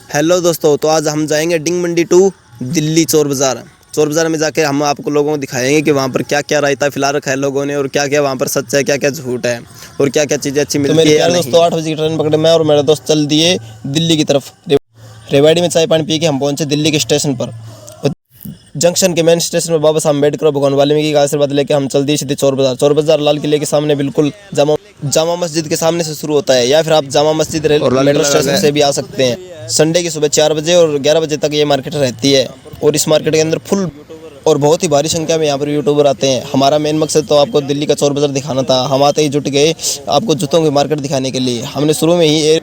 Hello दोस्तों, तो आज हम जाएंगे डिंग मंडी टू दिल्ली चोर बाज़ार। चोर बाज़ार में जाके हम आपको लोगों को दिखाएंगे कि वहाँ पर क्या क्या रायता फैला रखा है लोगों ने, और क्या क्या वहाँ पर सच है, क्या क्या झूठ है, और क्या क्या चीज़ें अच्छी मिलती है। मेरे दोस्तों 8 बजे की ट्रेन पकड़े मैं और मेरा दोस्त चल दिए दिल्ली की तरफ। रेवाड़ी में चाय पानी पी के हम पहुंचे दिल्ली के स्टेशन पर। जंक्शन के मेन स्टेशन पर बाबा साहब अम्बेडकर और भगवान वाल्मीकि का आशीर्वाद लेके हम चल दिए सीधे चोर बाज़ार। चोर बाज़ार लाल किले के सामने बिल्कुल जामा मस्जिद के सामने से शुरू होता है, या फिर आप जामा मस्जिद मेट्रो स्टेशन से भी आ सकते हैं। संडे की सुबह 4 बजे और 11 बजे तक ये मार्केट रहती है, और इस मार्केट के अंदर फुल और बहुत ही भारी संख्या में यहाँ पर यूट्यूबर आते हैं। हमारा मेन मकसद तो आपको दिल्ली का चोर बाज़ार दिखाना था। हम आते ही जुट गए आपको जूतों की मार्केट दिखाने के लिए। हमने शुरू में ही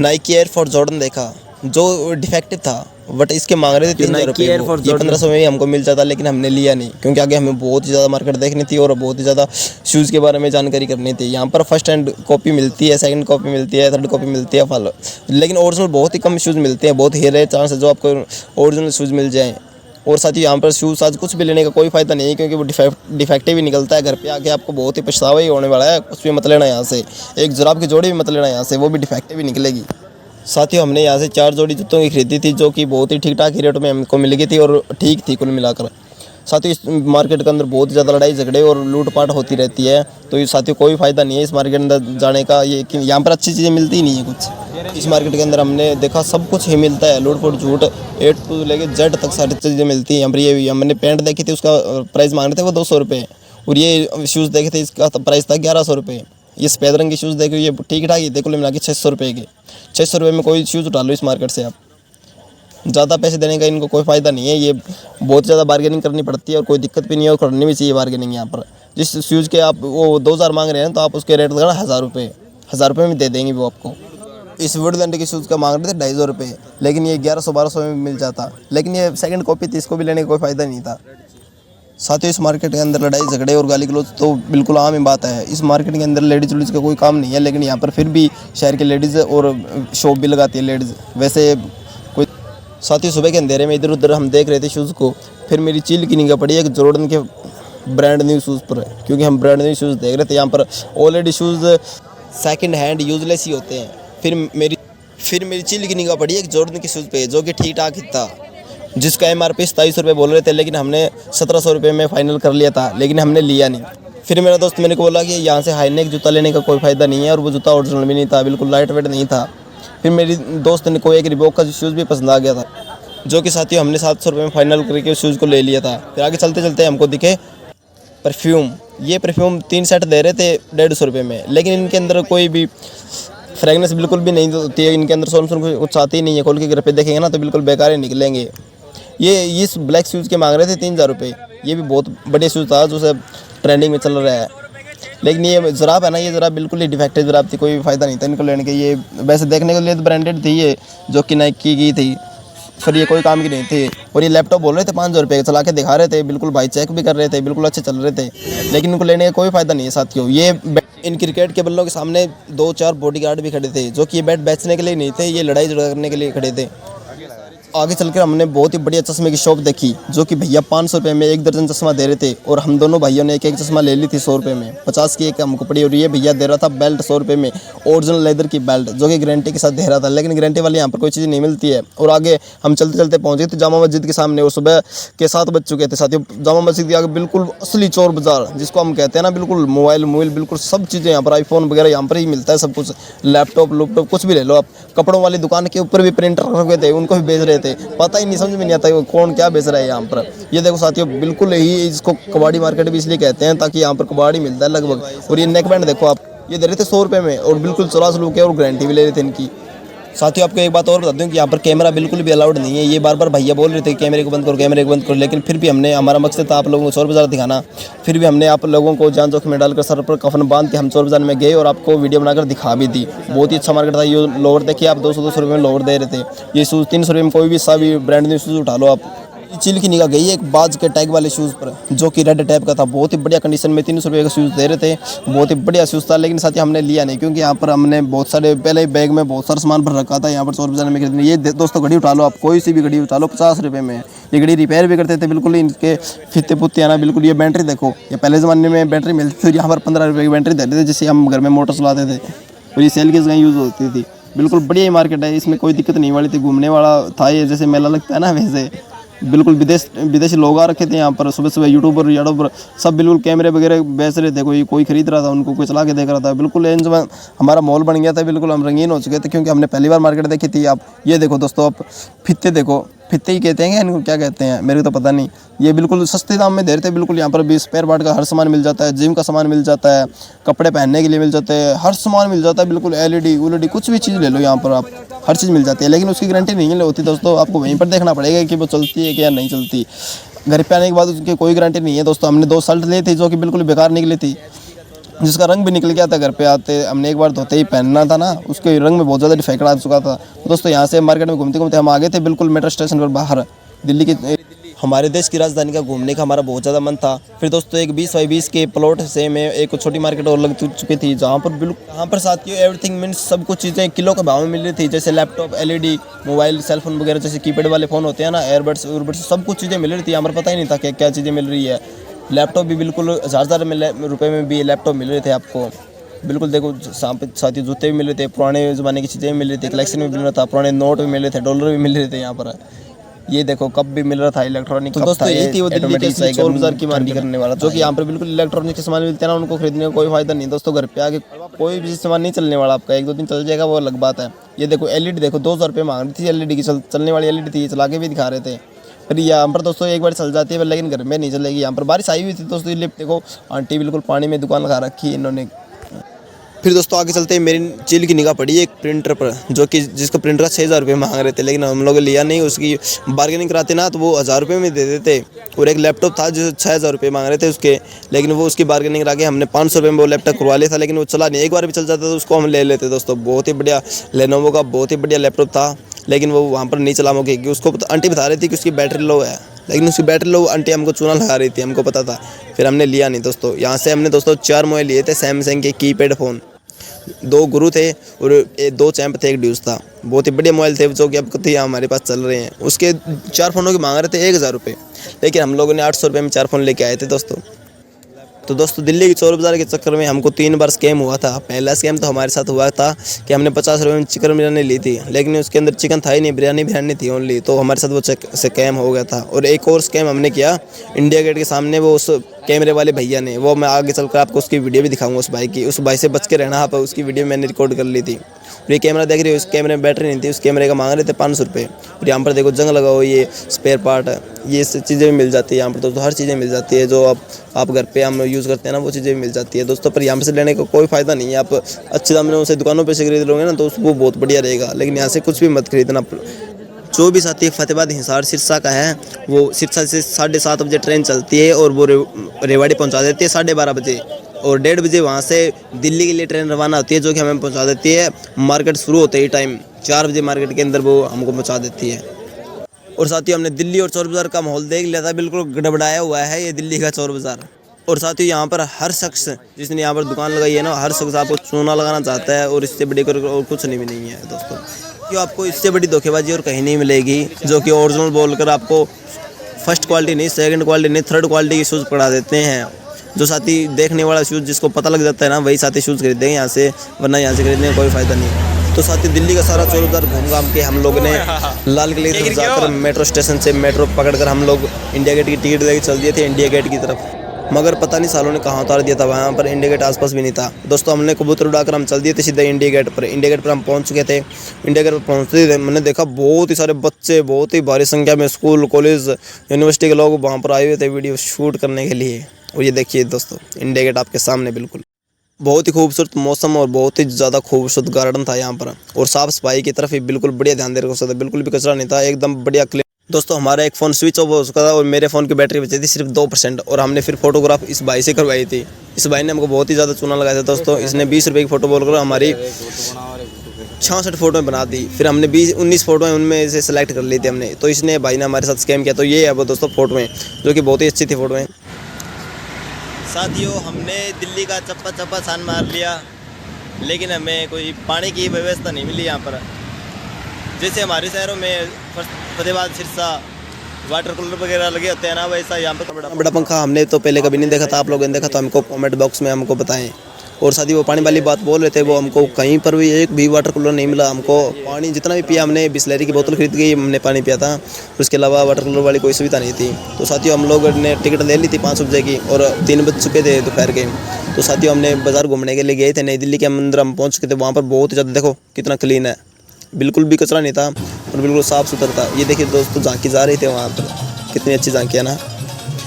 नाइकी एयर फोर्स जॉर्डन देखा जो डिफेक्टिव था, बट इसके मांग रहे थे 3000 रुपये। ये 1500 में ही हमको मिल जाता, लेकिन हमने लिया नहीं, क्योंकि आगे हमें बहुत ही ज़्यादा मार्केट देखनी थी और बहुत ही ज़्यादा शूज़ के बारे में जानकारी करनी थी। यहाँ पर फर्स्ट हैंड कॉपी मिलती है, सेकंड कॉपी मिलती है, थर्ड कॉपी मिलती है, फॉलो, लेकिन ओरिजिनल बहुत ही कम शूज़ मिलते हैं। बहुत ही रेयर चांस है जो आपको ओरिजिनल शूज़ मिल जाए। और साथ ही यहाँ पर शूज़ आज कुछ भी लेने का कोई फ़ायदा नहीं है, क्योंकि वो डिफेक्टिव ही निकलता है। घर पे आके आपको बहुत ही पछतावा ही होने वाला है। कुछ भी मत लेना यहाँ से, एक जुराब की जोड़ी भी मत लेना यहाँ से, वो भी डिफेक्टिव ही निकलेगी। साथियों, हमने यहाँ से 4 जोड़ी जूतों की खरीदी थी, जो कि बहुत ही ठीक ठाक ही रेट में हमको मिल गई थी और ठीक थी कुल मिलाकर। साथियों, इस मार्केट के अंदर बहुत ज़्यादा लड़ाई झगड़े और लूटपाट होती रहती है, तो ये साथियों कोई फ़ायदा नहीं है इस मार्केट के अंदर जाने का। ये कि यहाँ पर अच्छी चीज़ें मिलती ही नहीं है कुछ। इस मार्केट के अंदर हमने देखा सब कुछ ही मिलता है, लूट फूट झूठ A to लेके Z तक सारी चीज़ें मिलती हैं यहाँ पर। ये हमने पैंट देखी थी, उसका प्राइस मांग रहे थे वो 200 रुपये, और ये शूज़ देखे थे, इसका प्राइस था 1100 रुपये। ये सफ़ेद रंग के शूज़ देखे, ये ठीक ठाक ही थे, कुल मिला के 600 रुपये के। 600 रुपये में कोई शूज़ उठा लो इस मार्केट से आप। ज़्यादा पैसे देने का इनको कोई फ़ायदा नहीं है। ये बहुत ज़्यादा बार्गेनिंग करनी पड़ती है, और कोई दिक्कत भी नहीं है, और करनी भी चाहिए बार्गेनिंग यहाँ पर। जिस शूज़ के आप वो 2000 मांग रहे हैं, तो आप उसके रेट लगाना 1000 रुपये, 1000 रुपये में दे देंगे वो आपको। इस वुडलैंड के शूज़ का मांग रहे थे 250 रुपये, लेकिन ये 1100-1200 में मिल जाता। लेकिन ये सेकंड कॉपी थी, इसको भी लेने का कोई फ़ायदा नहीं था। साथियों, इस मार्केट के अंदर लड़ाई झगड़े और गाली गलौज तो बिल्कुल आम ही बात है। इस मार्केट के अंदर लेडीज़ का कोई काम नहीं है, लेकिन यहाँ पर फिर भी शहर की लेडीज़ और शॉप भी लगाती है लेडीज़ वैसे कोई। साथियों, सुबह के अंधेरे में इधर उधर हम देख रहे थे शूज़ को, फिर मेरी चील की निगाह पड़ी एक जॉर्डन के ब्रांड न्यू शूज़ पर, क्योंकि हम ब्रांड न्यू शूज़ देख रहे थे। यहाँ पर already shoes second hand useless ही होते हैं। फिर मेरी चील की निगाह पड़ी एक जॉर्डन के शूज़ पे, जो कि ठीक ठाक ही था, जिसका MRP 2700 रुपये बोल रहे थे, लेकिन हमने 1700 रुपये में फ़ाइनल कर लिया था, लेकिन हमने लिया नहीं। फिर मेरा दोस्त मेरे को बोला कि यहाँ से हाई नेक जूता लेने का कोई फ़ायदा नहीं है, और वो जूता ओरिजिनल भी नहीं था, बिल्कुल लाइट वेट नहीं था। फिर मेरी दोस्त ने कोई एक रिबॉक का शूज़ भी पसंद आ गया था, जो कि साथियों हमने 700 रुपये में फ़ाइनल करके उस शूज़ को ले लिया था। फिर आगे चलते चलते हमको दिखे परफ्यूम। ये परफ्यूम 3 सेट दे रहे थे 150 रुपये में, लेकिन इनके अंदर कोई भी फ्रेगनेंस बिल्कुल भी नहीं होती है। इनके अंदर सोन कुछ आती ही नहीं है, खोल के घर पे देखेंगे ना तो बिल्कुल बेकार ही निकलेंगे। ये इस ब्लैक शूज़ के मांग रहे थे 3000 रुपये। ये भी बहुत बढ़िया शूज़ था, जो सब ट्रेंडिंग में चल रहा है, लेकिन ये जुराब है ना, ये जुराब बिल्कुल ही डिफेक्टिव जुराब थी, कोई फ़ायदा नहीं था इनको लेने के। ये वैसे देखने के लिए तो ब्रांडेड थी ये, जो कि नाइकी की थी, फिर ये कोई काम की नहीं थी। और ये लैपटॉप बोल रहे थे 500 रुपये का, चला के दिखा रहे थे, बिल्कुल भाई चेक भी कर रहे थे, बिल्कुल अच्छे चल रहे थे, लेकिन इनको लेने का कोई फ़ायदा नहीं है साथियों। ये इन क्रिकेट के बल्लों के सामने 2-4 बॉडीगार्ड भी खड़े थे, जो कि ये बैट बेचने के लिए नहीं थे, ये लड़ाई झगड़ा करने के लिए खड़े थे। आगे चलकर हमने बहुत ही बढ़िया चश्मे की शॉप देखी, जो कि भैया 500 रुपये में 1 दर्जन चश्मा दे रहे थे, और हम दोनों भाइयों ने एक चश्मा ले ली थी 100 रुपये में। 50 की एक हमको पड़ी, और ये भैया दे रहा था बेल्ट 100 रुपये में, ओरिजिनल लेदर की बेल्ट, जो कि गारंटी के साथ दे रहा था, लेकिन गारंटी वाली यहाँ पर कोई चीज़ नहीं मिलती है। और आगे हम चलते चलते पहुँच गए थे जामा मस्जिद के सामने, और सुबह के 7 बज चुके थे साथियों। जामा मस्जिद के आगे बिल्कुल असली चोर बाज़ार, जिसको हम कहते हैं ना, बिल्कुल मोबाइल बिल्कुल सब चीज़ें यहाँ पर, आईफोन वगैरह यहाँ पर ही मिलता है, सब कुछ, लैपटॉप कुछ भी ले लो आप। कपड़ों वाली दुकान के ऊपर भी प्रिंटर रखे थे, उनको भी बेच रहे थे, पता ही नहीं, समझ में नहीं आता कौन क्या बेच रहा है यहाँ पर। ये देखो साथियों, बिल्कुल ही इसको कबाड़ी मार्केट भी इसलिए कहते हैं, ताकि यहाँ पर कबाड़ी मिलता है लगभग। और ये नेक बैंड देखो आप, ये दे रहे थे 100 रुपये में, और बिल्कुल 84 रुपये और गारंटी भी ले रहे थे इनकी। साथियों, आपको एक बात और बता दूं कि यहाँ पर कैमरा बिल्कुल भी अलाउड नहीं है। ये बार बार भैया बोल रहे थे कैमरे को बंद करो, लेकिन फिर भी हमारा मकसद था आप लोगों को चोर बाज़ार दिखाना। फिर भी हमने आप लोगों को जान जोखिम में डालकर सर पर कफन बांध के हम चोर बाज़ार में गए, और आपको वीडियो बनाकर दिखा भी दी। बहुत ही अच्छा मार्केट था। ये लोअर देखिए आप, 200 रुपये में लोअर दे रहे थे। ये शूज़ 300 रुपये में कोई भी सा भी ब्रांड न्यू शूज़ उठा लो आप। चिल की निगाह गई एक बाज के टैग वाले शूज़ पर, जो कि रेड टैप का था, बहुत ही बढ़िया कंडीशन में 300 रुपये का शूज़ दे रहे थे, बहुत ही बढ़िया शूज़ था। लेकिन साथ ही हमने लिया नहीं, क्योंकि यहाँ पर हमने बहुत सारे पहले ही बैग में बहुत सारा सामान भर रखा था। यहाँ पर चोर बाज़ार में खरीदने, ये दोस्तों घड़ी उठा लो आप, कोई सी भी घड़ी उठा लो 50 रुपये में। ये घड़ी रिपेयर भी करते थे, बिल्कुल इनके फित्ते पुत्ते आना बिल्कुल। ये बैटरी देखो, ये पहले ज़माने में बैटरी मिलती थी, यहाँ पर 15 रुपये की बैटरी देते थे, जिससे हम घर में मोटर चलाते थे, और ये सेल की जगह यूज़ होती थी। बिल्कुल बढ़िया ही मार्केट है, इसमें कोई दिक्कत नहीं वाली थी, घूमने वाला था ये, जैसे मेला लगता है ना वैसे। बिल्कुल विदेशी लोग आ रखे थे यहाँ पर, सुबह सुबह यूट्यूबर सब बिल्कुल कैमरे वगैरह बेच रहे थे, कोई खरीद रहा था उनको, कोई चला के देख रहा था। बिल्कुल एंजॉय हमारा मॉल बन गया था, बिल्कुल हम रंगीन हो चुके थे, क्योंकि हमने पहली बार मार्केट देखी थी। आप ये देखो दोस्तों, आप फित्ते देखो, फित्ते ही कहते हैं इनको, क्या कहते हैं मेरे को तो पता नहीं। ये बिल्कुल सस्ते दाम में दे रहे थे, बिल्कुल यहाँ पर भी स्पेयर पार्ट का हर सामान मिल जाता है, जिम का सामान मिल जाता है, कपड़े पहनने के लिए मिल जाते हैं, हर सामान मिल जाता है, बिल्कुल एलईडी उलईडी कुछ भी चीज़ ले लो यहाँ पर आप, हर चीज़ मिल जाती है। लेकिन उसकी गारंटी नहीं होती दोस्तों, आपको वहीं पर देखना पड़ेगा कि वो चलती है कि या नहीं चलती। घर पे आने के बाद उसकी कोई गारंटी नहीं है दोस्तों। हमने 2 शर्ट ली थी जो कि बिल्कुल बेकार निकली थी, जिसका रंग भी निकल गया था। घर पे आते हमने एक बार धोते ही पहनना था ना, उसके रंग में बहुत ज़्यादा डिफेक्ट आ चुका था। तो दोस्तों यहाँ से मार्केट में घूमते घूमते हम आ गए थे बिल्कुल मेट्रो स्टेशन पर बाहर, दिल्ली के हमारे देश की राजधानी का घूमने का हमारा बहुत ज़्यादा मन था। फिर दोस्तों एक 20 बाई 20 के प्लॉट से में एक छोटी मार्केट और लग चुकी थी, जहाँ पर बिल्कुल यहाँ पर साथियों एवरीथिंग मीन्स सब कुछ चीज़ें किलो के भाव में मिल रही थी, जैसे लैपटॉप, एलईडी, मोबाइल, सेलफोन वगैरह, जैसे कीपैड वाले फ़ोन होते हैं ना, एयरबड्स उर्बड्स, सब कुछ चीज़ें मिल रही थी। यहाँ पर पता ही नहीं था कि क्या चीज़ें मिल रही है। लैपटॉप भी बिल्कुल 1000 रुपये में भी लैपटॉप मिल रहे थे आपको। बिल्कुल देखो साथ ही जूते भी मिल रहे थे, पुराने ज़माने की चीज़ें भी मिल रही थी, कलेक्शन भी मिल रहा था, पुराने नोट भी मिल रहे थे, डॉलर भी मिल रहे थे यहाँ पर। ये देखो कप भी मिल रहा था, इलेक्ट्रॉनिक। तो दोस्तों ये थी वो दिल्ली के चोर बाजार की मार्केट करने वाला, जो कि यहाँ पर बिल्कुल इलेक्ट्रॉनिक के सामान मिलते हैं ना, उनको खरीदने का कोई फायदा नहीं दोस्तों। घर पे आके कोई भी सामान नहीं चलने वाला आपका, 1-2 दिन चल जाएगा वो अलग बात है। ये देखो एलईडी देखो 2000 रुपये मांग रही थी, एलईडी की चलने वाली एलईडी थी, चला के भी दिखा रहे थे। फिर यहाँ पर दोस्तों एक बार चल जाती है, लेकिन घर में नहीं चलेगी। यहाँ पर बारिश आई हुई थी दोस्तों, ये देखो आंटी बिल्कुल पानी में दुकान लगा रखी है इन्होंने। फिर दोस्तों आगे चलते हैं, मेरी चील की निगाह पड़ी है एक प्रिंटर पर, जो कि जिसका प्रिंटर का 6000 रुपये मांग रहे थे, लेकिन हम लोग लिया नहीं। उसकी बार्गेनिंग कराते ना तो वो 1000 रुपये में दे देते। और एक लैपटॉप था जो 6000 रुपये मांग रहे थे उसके, लेकिन वो उसकी बार्गेनिंग करा के हमने 500 रुपये में वो लैपटॉप करवा लिया था, लेकिन वो चला नहीं। एक बार भी चल जाता तो उसको हम ले लेते दोस्तों। बहुत ही बढ़िया लेनोवो का बहुत ही बढ़िया लैपटॉप था, लेकिन वो वहाँ पर नहीं चला मौके कि उसको आंटी बता रही थी कि उसकी बैटरी लो है, लेकिन उसकी बैटरी लो आंटी हमको चूना लगा रही थी, हमको पता था। फिर हमने लिया नहीं दोस्तों। यहाँ से हमने दोस्तों 4 मोबाइल लिए थे सैमसंग के कीपैड फ़ोन, 2 गुरु थे और 2 चैंप थे, एक ड्यूस था। बहुत ही बढ़िया मोबाइल थे जो कि अब कभी हमारे पास चल रहे हैं। उसके 4 फ़ोनों के मांग रहे थे 1000 रुपये, लेकिन हम लोगों ने 800 रुपये में 4 फ़ोन लेके आए थे दोस्तों। तो दोस्तों दिल्ली की चोर बाज़ार के चक्कर में हमको 3 बार स्कैम हुआ था। पहला स्कैम तो हमारे साथ हुआ था कि हमने 50 रुपये में चिकन बिरयानी ली थी, लेकिन उसके अंदर चिकन था ही नहीं, बिरयानी थी ओनली। तो हमारे साथ वो स्कैम हो गया था। और एक और स्कैम हमने किया इंडिया गेट के सामने, वो उस कैमरे वाले भैया ने, वो मैं आगे चलकर आपको उसकी वीडियो भी दिखाऊंगा उस भाई की। उस भाई से बच के रहना आप, उसकी वीडियो मैंने रिकॉर्ड कर ली थी। और ये कैमरा देख रही हो, इस कैमरे में बैटरी नहीं थी, उस कैमरे का मांग रहे थे 500 रुपये। और यहाँ पर देखो जंग लगा हो, ये स्पेयर पार्ट, ये चीज़ें भी मिल जाती है यहाँ पर दोस्तों। हर चीज़ें मिल जाती है जो आप घर पे हम यूज़ करते हैं ना, वो चीज़ें भी मिल जाती है दोस्तों। पर यहाँ से लेने का कोई फ़ायदा नहीं है। आप अच्छे दामों से दुकानों पे से खरीद लोगे ना तो वो बहुत बढ़िया रहेगा, लेकिन यहाँ से कुछ भी मत खरीदना। जो भी साथी फतेहाबाद हिसार सिरसा का है, वो सिरसा से 7:30 बजे ट्रेन चलती है और वो रेवाड़ी पहुँचा देती है 12:30 बजे। और 1:30 बजे वहाँ से दिल्ली के लिए ट्रेन रवाना होती है, जो कि हमें पहुँचा देती है मार्केट शुरू होते ही टाइम 4 बजे मार्केट के अंदर वो हमको पहुँचा देती है। और साथियों हमने दिल्ली और चोर बाज़ार का माहौल देख लिया था, बिल्कुल गड़बड़ाया हुआ है ये दिल्ली का चोर बाज़ार। और साथियों यहाँ पर हर शख्स जिसने यहाँ पर दुकान लगाई है ना, हर शख्स आपको चूना लगाना चाहता है, और इससे बड़ी और कुछ नहीं भी नहीं है दोस्तों। क्यों आपको इससे बड़ी धोखेबाजी और कहीं नहीं मिलेगी, जो कि ओरिजिनल बोलकर आपको फर्स्ट क्वालिटी नहीं, सेकंड क्वालिटी नहीं, थर्ड क्वालिटी के शूज़ पकड़ा देते हैं। जो साथी देखने वाला शूज़ जिसको पता लग जाता है ना, वही साथी शूज़ खरीदेंगे यहाँ से, वरना यहाँ से खरीदने का कोई फ़ायदा नहीं। तो साथी दिल्ली का सारा चोर बाज़ार घूम घाम के हम लोग ने लाल किले की तरफ जाकर मेट्रो स्टेशन से मेट्रो पकड़कर हम लोग इंडिया गेट की टिकट लेकर चल दिए थे इंडिया गेट की तरफ। मगर पता नहीं सालों ने कहाँ उतार दिया था, वहाँ पर इंडिया गेट आसपास भी नहीं था दोस्तों। हमने कबूतर उड़ाकर हम चल दिए थे सीधे इंडिया गेट पर। इंडिया गेट पर हम पहुँच चुके थे। इंडिया गेट पर पहुँचते थे मैंने देखा बहुत ही सारे बच्चे, बहुत ही भारी संख्या में स्कूल, कॉलेज, यूनिवर्सिटी के लोग वहाँ पर आए हुए थे वीडियो शूट करने के लिए। और ये देखिए दोस्तों इंडिया गेट आपके सामने, बिल्कुल बहुत ही खूबसूरत मौसम और बहुत ही ज़्यादा खूबसूरत गार्डन था यहाँ पर। और साफ़ सफाई की तरफ ही बिल्कुल बढ़िया ध्यान दे रखा था, बिल्कुल भी कचरा नहीं था, एकदम बढ़िया क्लीन। दोस्तों हमारा एक फ़ोन स्विच ऑफ हो चुका था और मेरे फ़ोन की बैटरी बची थी सिर्फ 2%। और हमने फिर फोटोग्राफ इस भाई से करवाई थी। इस भाई ने हमको बहुत ही ज़्यादा चूना लगाया था दोस्तों। इसने 20 रुपये की फ़ोटो बोलकर हमारी 66 फ़ोटो बना दी। फिर हमने 19 फ़ोटो उनमें से सिलेक्ट कर ली थी हमने। तो इसने भाई ने हमारे साथ स्कैम किया। तो ये है वो दोस्तों फ़ोटोएँ, जो कि बहुत ही अच्छी थी फ़ोटोएँ। साथियों हमने दिल्ली का चप्पा सान मार लिया, लेकिन हमें कोई पानी की व्यवस्था नहीं मिली यहाँ पर। जैसे हमारे शहरों में फतेहाबाद सिरसा वाटर कूलर वगैरह लगे होते हैं ना, वैसा यहाँ पर बड़ा पंखा हमने तो पहले कभी नहीं देखा था। आप लोगों ने देखा तो हमको कमेंट बॉक्स में हमको बताएं। और साथ ही वो पानी वाली बात बोल रहे थे, वो हमको कहीं पर भी एक भी वाटर कूलर नहीं मिला। हमको पानी जितना भी पिया हमने बिस्लरी की बोतल खरीद के हमने पानी पिया था, उसके अलावा वाटर कूलर वाली कोई सुविधा नहीं थी। तो साथियों हम लोग ने टिकट ले ली थी 5 रुपये की और 3 बज चुके थे दोपहर के। तो साथियों हमने बाज़ार घूमने के लिए गए थे, नई दिल्ली के अंदर हम पहुँच चुके थे। वहाँ पर बहुत ही ज़्यादा, देखो कितना क्लीन है, बिल्कुल भी कचरा नहीं था और बिल्कुल साफ़ सुथरा था। ये देखिए दोस्तों, झांकी जा रही थी वहाँ पर, कितनी अच्छी झांकी है ना।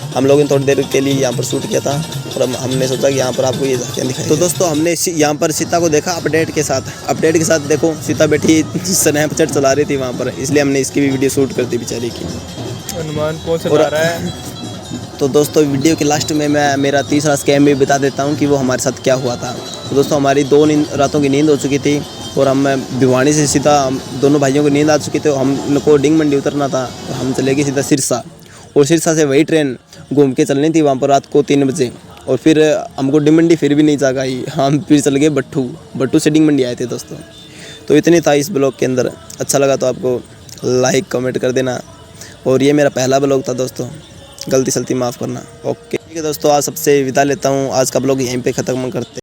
हम लोगों ने थोड़ी देर के लिए यहाँ पर शूट किया था और हमने सोचा कि यहाँ पर आपको ये झांकियाँ दिखाई। तो दोस्तों हमने यहाँ पर सीता को देखा अपडेट के साथ। देखो सीता बैठी स्नैपचैट चला रही थी वहाँ पर, इसलिए हमने इसकी भी वीडियो शूट कर दी बेचारी की। अनुमान कौन सा जा रहा है? तो दोस्तों वीडियो के लास्ट में मैं मेरा तीसरा स्कैम भी बता देता हूँ कि वो हमारे साथ क्या हुआ था। तो दोस्तों हमारी 2 रातों की नींद हो चुकी थी और हम भिवानी से सीधा, दोनों भाइयों को नींद आ चुकी थी। हमको डिंग मंडी उतरना था और हम चले गए सीधा सिरसा, और सिरसा से वही ट्रेन घूम के चलनी थी वहाँ पर रात को 3 बजे। और फिर हमको डिंग मंडी फिर भी नहीं जाग आई, हम फिर चल गए बट्टू से डिंग मंडी आए थे दोस्तों। तो इतनी था इस ब्लॉग के अंदर। अच्छा लगा तो आपको लाइक कमेंट कर देना। और ये मेरा पहला ब्लॉग था दोस्तों, गलती सलती माफ़ करना। ओके ठीक है दोस्तों, आज सबसे विदा लेता हूँ। आज का ब्लॉग यहीं पे ख़त्म करते हैं।